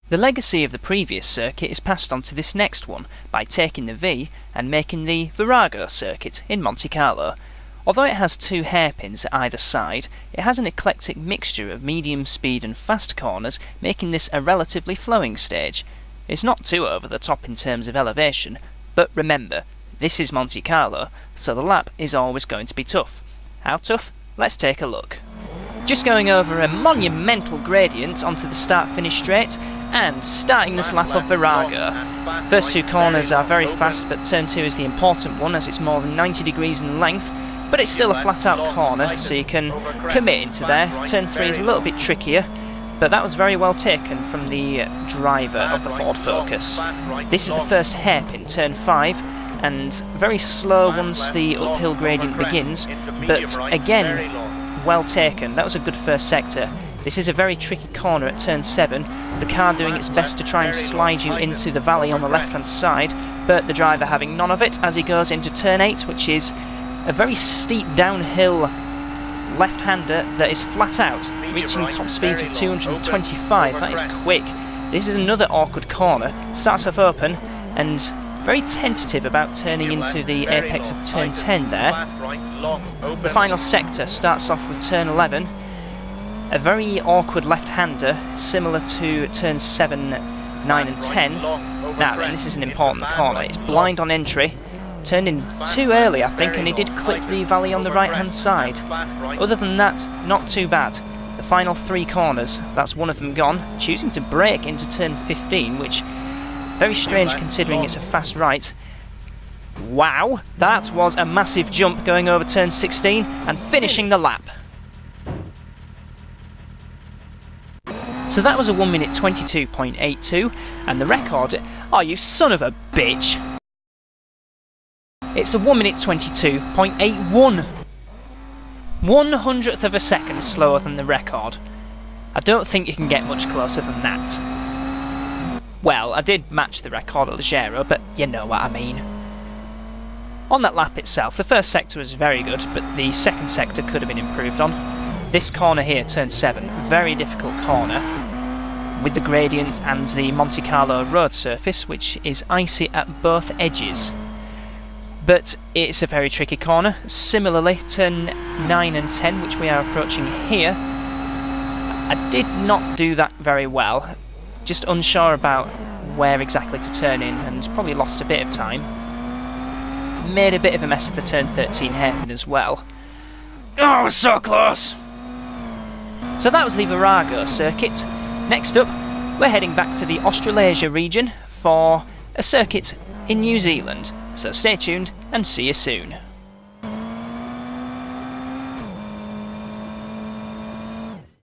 The legacy of the previous circuit is passed on to this next one by taking the V and making the Virago circuit in Monte Carlo. Although it has two hairpins at either side, it has an eclectic mixture of medium speed and fast corners, making this a relatively flowing stage. It's not too over the top in terms of elevation, but remember, this is Monte Carlo, so the lap is always going to be tough. How tough? Let's take a look. Just going over a monumental gradient onto the start-finish straight, and starting this lap of Virago. First two corners are very fast, but turn 2 is the important one as it's more than 90 degrees in length, but it's still a flat-out corner, so you can commit into there. Turn 3 is a little bit trickier, but that was very well taken from the driver of the Ford Focus. This is the first hairpin, turn 5, and very slow once the uphill gradient begins, but again, well taken. That was a good first sector. This is a very tricky corner at turn 7, the car doing its best to try and slide you into the valley on the left hand side, but the driver having none of it as he goes into turn 8, which is a very steep downhill left-hander that is flat out, reaching top speeds of 225. That is quick. This is another awkward corner, starts off open and very tentative about turning into the apex of turn 10 there. The final sector starts off with turn 11, a very awkward left-hander, similar to turns 7, 9 and 10. Now then, this is an important corner. It's blind on entry, turned in too early I think, and he did clip the valley on the right-hand side. Other than that, not too bad. The final 3 corners, that's one of them gone, choosing to brake into turn 15, which, very strange considering it's a fast right. Wow, that was a massive jump going over turn 16 and finishing the lap. So that was a 1 minute 22.82, and the record, oh you son of a bitch, it's a 1 minute 22.81. 1/100th of a second slower than the record. I don't think you can get much closer than that. Well, I did match the record at Leggero, but you know what I mean. On that lap itself, the first sector was very good, but the second sector could have been improved on. This corner here, turn 7, very difficult corner, with the gradient and the Monte Carlo road surface, which is icy at both edges. But it's a very tricky corner. Similarly, turn 9 and 10, which we are approaching here, I did not do that very well. Just unsure about where exactly to turn in, and probably lost a bit of time. Made a bit of a mess of the turn 13 hairpin as well. Oh, so close! So that was the Virago circuit. Next up, we're heading back to the Australasia region for a circuit in New Zealand. So stay tuned and see you soon.